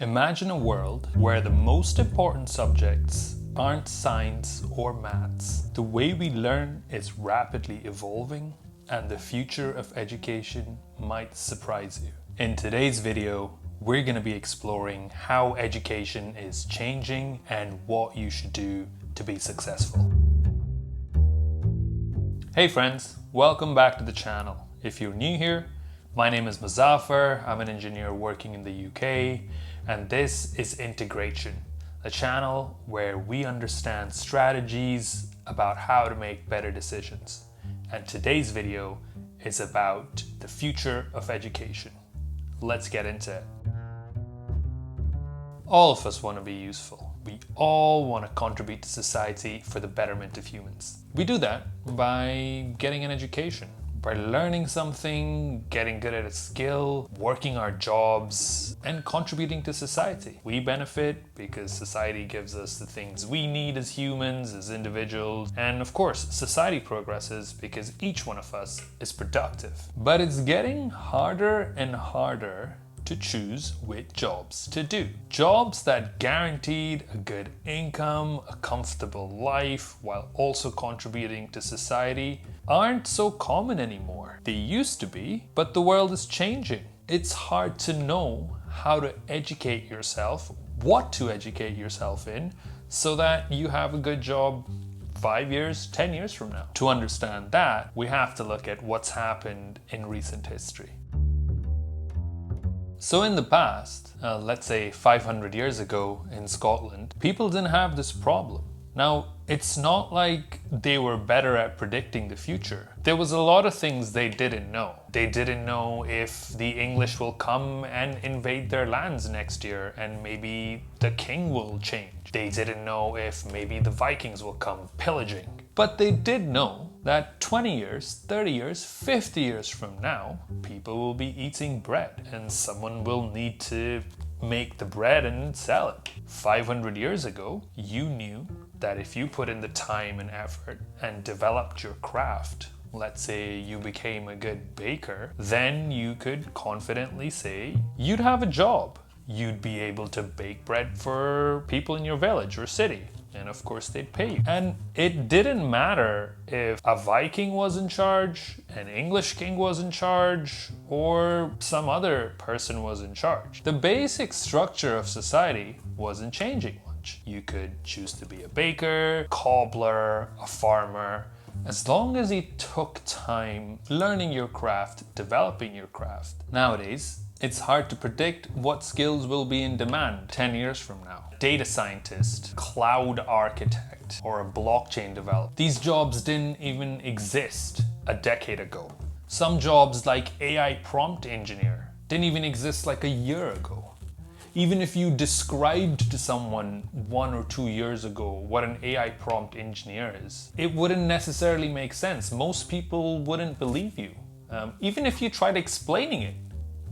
Imagine a world where the most important subjects aren't science or maths. The way we learn is rapidly evolving, and the future of education might surprise you. In today's video, we're going to be exploring how education is changing and what you should do to be successful. Hey friends, welcome back to the channel. If you're new here, my name is Muzaffar. I'm an engineer working in the UK, and this is inteGreate, a channel where we understand strategies about how to make better decisions. And today's video is about the future of education. Let's get into it. All of us want to be useful. We all want to contribute to society for the betterment of humans. We do that by getting an education, by learning something, getting good at a skill, working our jobs, and contributing to society. We benefit because society gives us the things we need as humans, as individuals, and of course, society progresses because each one of us is productive. But it's getting harder and harder to choose which jobs to do. Jobs that guaranteed a good income, a comfortable life, while also contributing to society aren't so common anymore. They used to be, but the world is changing. It's hard to know how to educate yourself, what to educate yourself in, so that you have a good job 5 years, 10 years from now. To understand that, we have to look at what's happened in recent history. So in the past, let's say 500 years ago in Scotland, people didn't have this problem. Now, it's not like they were better at predicting the future. There was a lot of things they didn't know. They didn't know if the English will come and invade their lands next year and maybe the king will change. They didn't know if maybe the Vikings will come pillaging. But they did know that 20 years, 30 years, 50 years from now, people will be eating bread and someone will need to make the bread and sell it. 500 years ago, you knew that if you put in the time and effort and developed your craft, let's say you became a good baker, then you could confidently say you'd have a job. You'd be able to bake bread for people in your village or city. And of course they'd pay you. And it didn't matter if a Viking was in charge, an English king was in charge, or some other person was in charge. The basic structure of society wasn't changing much. You could choose to be a baker, cobbler, a farmer. As long as you took time learning your craft, developing your craft. Nowadays, it's hard to predict what skills will be in demand 10 years from now. Data scientist, cloud architect, or a blockchain developer. These jobs didn't even exist a decade ago. Some jobs like AI prompt engineer didn't even exist like a year ago. Even if you described to someone 1 or 2 years ago what an AI prompt engineer is, it wouldn't necessarily make sense. Most people wouldn't believe you. Even if you tried explaining it,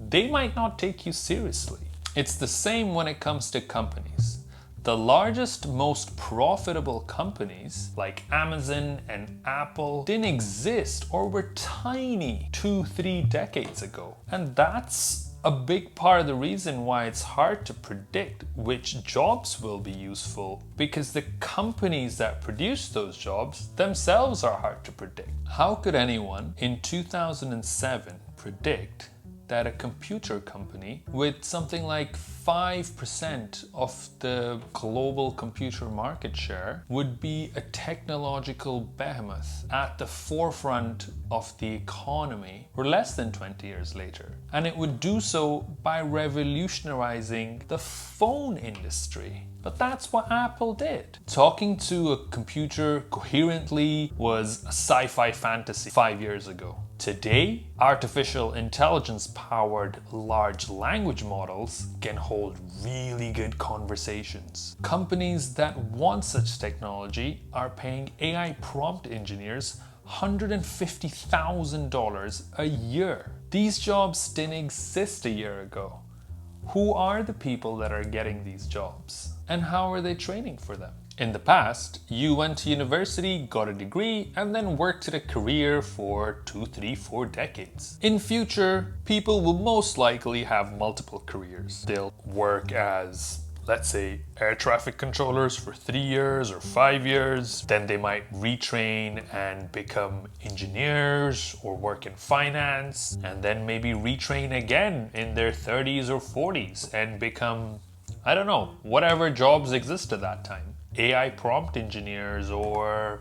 they might not take you seriously. It's the same when it comes to companies. The largest, most profitable companies like Amazon and Apple didn't exist or were tiny 2-3 decades ago. And that's a big part of the reason why it's hard to predict which jobs will be useful, because the companies that produce those jobs themselves are hard to predict. How could anyone in 2007 predict that a computer company with something like 5% of the global computer market share would be a technological behemoth at the forefront of the economy for less than 20 years later? And it would do so by revolutionizing the phone industry. But that's what Apple did. Talking to a computer coherently was a sci-fi fantasy 5 years ago. Today, artificial intelligence-powered large language models can hold really good conversations. Companies that want such technology are paying AI prompt engineers $150,000 a year. These jobs didn't exist a year ago. Who are the people that are getting these jobs? And how are they training for them? In the past, you went to university, got a degree, and then worked at a career for 2, 3, 4 decades. In future, people will most likely have multiple careers. They'll work as, let's say, air traffic controllers for 3 years or 5 years. Then they might retrain and become engineers or work in finance, and then maybe retrain again in their 30s or 40s and become, I don't know, whatever jobs exist at that time. AI prompt engineers or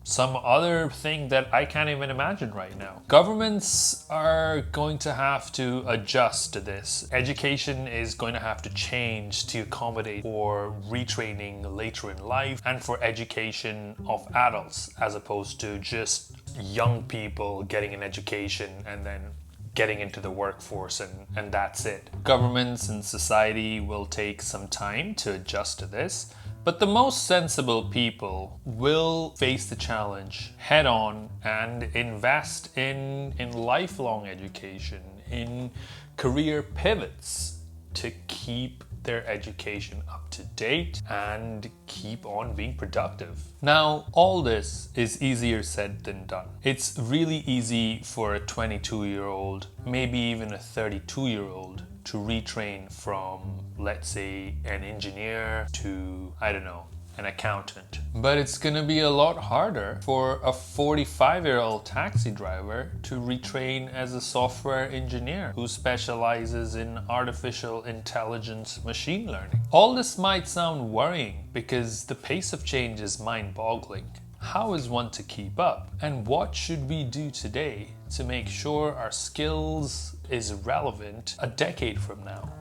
some other thing that I can't even imagine right now. Governments are going to have to adjust to this. Education is going to have to change to accommodate for retraining later in life and for education of adults as opposed to just young people getting an education and then getting into the workforce and that's it. Governments and society will take some time to adjust to this. But the most sensible people will face the challenge head on and invest in lifelong education, in career pivots to keep their education up to date and keep on being productive. Now, all this is easier said than done. It's really easy for a 22-year-old, maybe even a 32-year-old to retrain from, let's say, an engineer to, I don't know, an accountant. But it's gonna be a lot harder for a 45-year-old taxi driver to retrain as a software engineer who specializes in artificial intelligence machine learning. All this might sound worrying because the pace of change is mind-boggling. How is one to keep up? And what should we do today to make sure our skills is relevant a decade from now?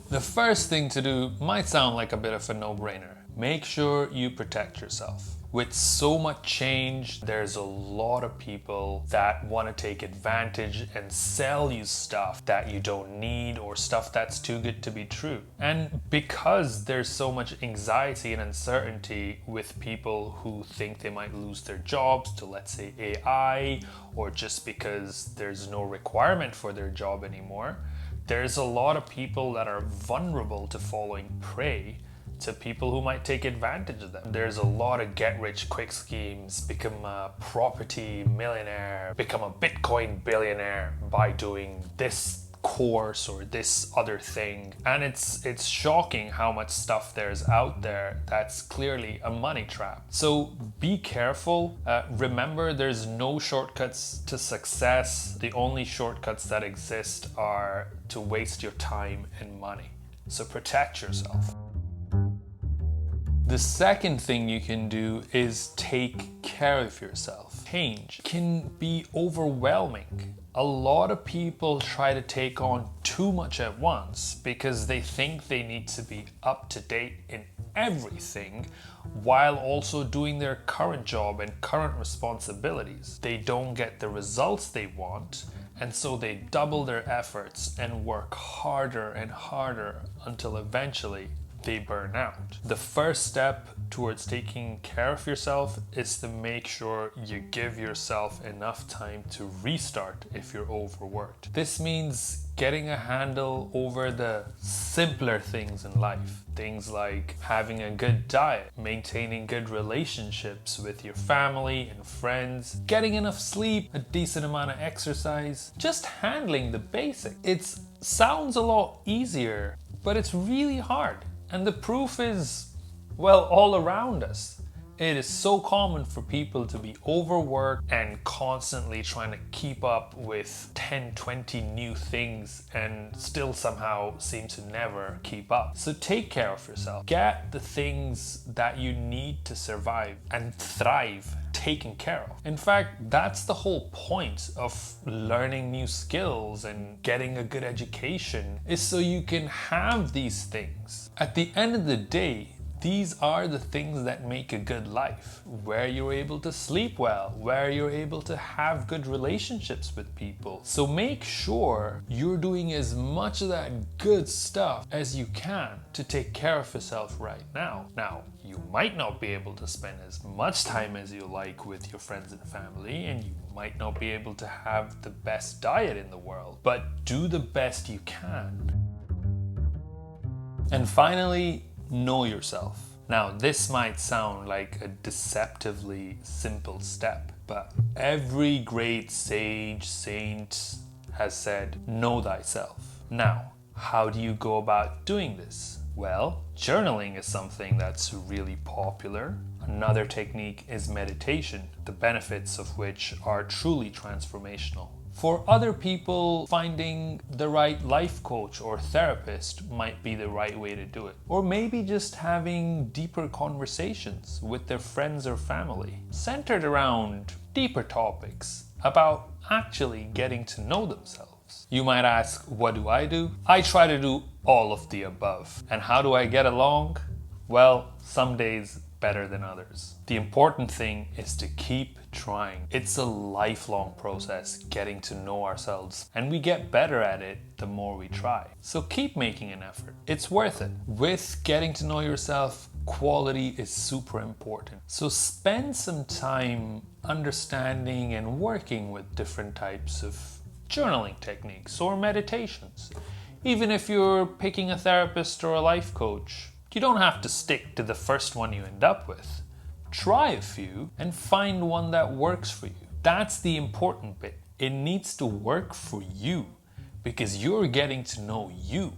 The first thing to do might sound like a bit of a no-brainer. Make sure you protect yourself. With so much change, there's a lot of people that want to take advantage and sell you stuff that you don't need or stuff that's too good to be true. And because there's so much anxiety and uncertainty with people who think they might lose their jobs to, let's say, AI, or just because there's no requirement for their job anymore, there's a lot of people that are vulnerable to falling prey to people who might take advantage of them. There's a lot of get-rich-quick schemes, become a property millionaire, become a Bitcoin billionaire by doing this course or this other thing. And it's shocking how much stuff there's out there that's clearly a money trap. So be careful. Remember, there's no shortcuts to success. The only shortcuts that exist are to waste your time and money. So protect yourself. The second thing you can do is take care of yourself. Change can be overwhelming. A lot of people try to take on too much at once because they think they need to be up to date in everything while also doing their current job and current responsibilities. They don't get the results they want, and so they double their efforts and work harder and harder until eventually they burn out. The first step towards taking care of yourself is to make sure you give yourself enough time to restart if you're overworked. This means getting a handle over the simpler things in life. Things like having a good diet, maintaining good relationships with your family and friends, getting enough sleep, a decent amount of exercise, just handling the basics. It sounds a lot easier, but it's really hard. And the proof is, well, all around us. It is so common for people to be overworked and constantly trying to keep up with 10, 20 new things and still somehow seem to never keep up. So take care of yourself. Get the things that you need to survive and thrive taken care of. In fact, that's the whole point of learning new skills and getting a good education, is so you can have these things. At the end of the day, these are the things that make a good life, where you're able to sleep well, where you're able to have good relationships with people. So make sure you're doing as much of that good stuff as you can to take care of yourself right now. Now, you might not be able to spend as much time as you like with your friends and family, and you might not be able to have the best diet in the world, but do the best you can. And finally, know yourself. Now, this might sound like a deceptively simple step, but every great sage, saint has said, know thyself. Now, how do you go about doing this? Well, journaling is something that's really popular. Another technique is meditation, the benefits of which are truly transformational. For other people, finding the right life coach or therapist might be the right way to do it. Or maybe just having deeper conversations with their friends or family, centered around deeper topics about actually getting to know themselves. You might ask, what do? I try to do all of the above. And how do I get along? Well, some days better than others. The important thing is to keep trying. It's a lifelong process getting to know ourselves, and we get better at it the more we try. So keep making an effort. It's worth it. With getting to know yourself, quality is super important. So spend some time understanding and working with different types of journaling techniques or meditations. Even if you're picking a therapist or a life coach, you don't have to stick to the first one you end up with. Try a few and find one that works for you. That's the important bit. It needs to work for you because you're getting to know you,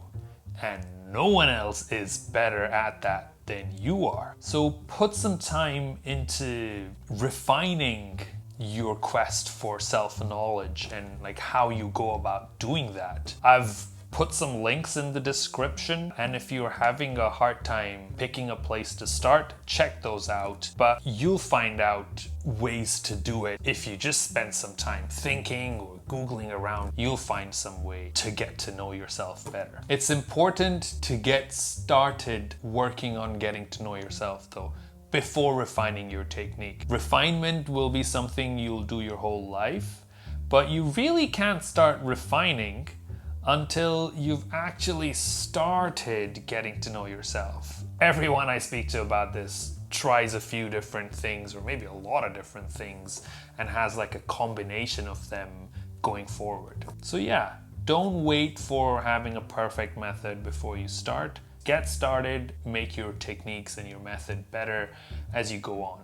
and no one else is better at that than you are. So put some time into refining your quest for self-knowledge and like how you go about doing that. I've put some links in the description, and if you're having a hard time picking a place to start, check those out. But you'll find out ways to do it. If you just spend some time thinking or Googling around, you'll find some way to get to know yourself better. It's important to get started working on getting to know yourself though, before refining your technique. Refinement will be something you'll do your whole life, but you really can't start refining until you've actually started getting to know yourself. Everyone I speak to about this tries a few different things, or maybe a lot of different things, and has like a combination of them going forward. So yeah, don't wait for having a perfect method before you start. Get started, make your techniques and your method better as you go on.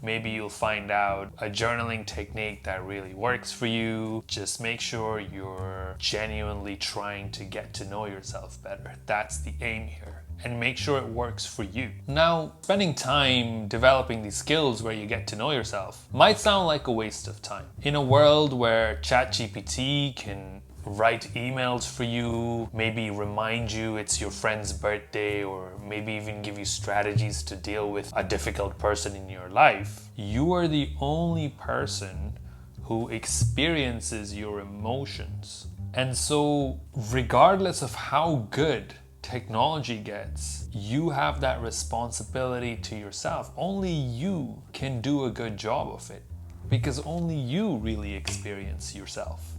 Maybe you'll find out a journaling technique that really works for you. Just make sure you're genuinely trying to get to know yourself better. That's the aim here. And make sure it works for you. Now, spending time developing these skills where you get to know yourself might sound like a waste of time. In a world where ChatGPT can write emails for you, maybe remind you it's your friend's birthday, or maybe even give you strategies to deal with a difficult person in your life, you are the only person who experiences your emotions. And so, regardless of how good technology gets, you have that responsibility to yourself. Only you can do a good job of it, because only you really experience yourself.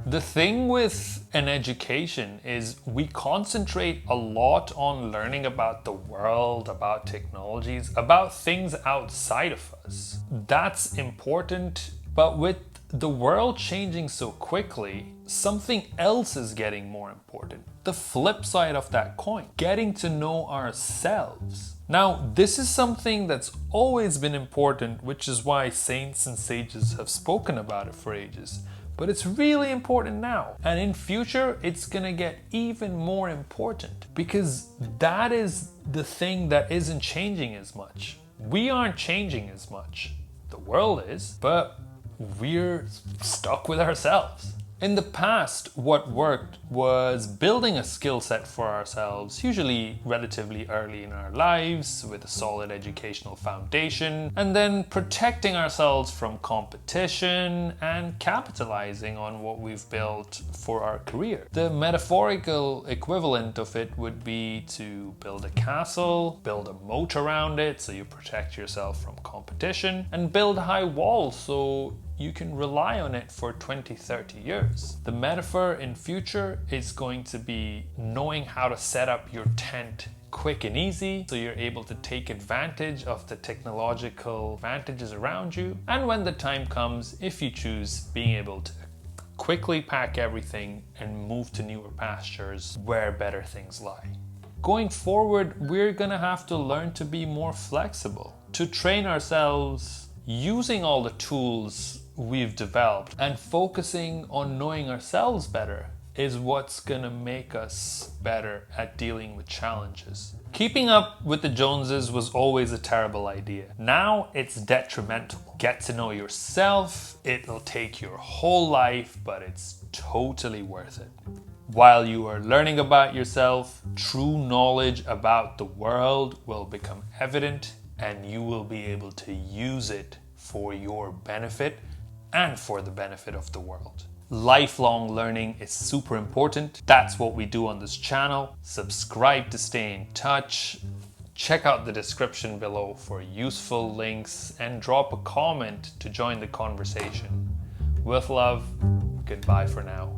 The thing with an education is we concentrate a lot on learning about the world, about technologies, about things outside of us. That's important, but with the world changing so quickly, something else is getting more important. The flip side of that coin, getting to know ourselves. Now, this is something that's always been important, which is why saints and sages have spoken about it for ages. But it's really important now. And in future, it's gonna get even more important, because that is the thing that isn't changing as much. We aren't changing as much. The world is, but we're stuck with ourselves. In the past, what worked was building a skill set for ourselves, usually relatively early in our lives with a solid educational foundation, and then protecting ourselves from competition and capitalizing on what we've built for our career. The metaphorical equivalent of it would be to build a castle, build a moat around it so you protect yourself from competition, and build high walls so you can rely on it for 20, 30 years. The metaphor in future is going to be knowing how to set up your tent quick and easy, so you're able to take advantage of the technological advantages around you. And when the time comes, if you choose, being able to quickly pack everything and move to newer pastures where better things lie. Going forward, we're gonna have to learn to be more flexible, to train ourselves using all the tools we've developed, and focusing on knowing ourselves better is what's gonna make us better at dealing with challenges. Keeping up with the Joneses was always a terrible idea. Now it's detrimental. Get to know yourself. It'll take your whole life, but it's totally worth it. While you are learning about yourself, true knowledge about the world will become evident, and you will be able to use it for your benefit and for the benefit of the world. Lifelong learning is super important. That's what we do on this channel. Subscribe to stay in touch. Check out the description below for useful links and drop a comment to join the conversation. With love, goodbye for now.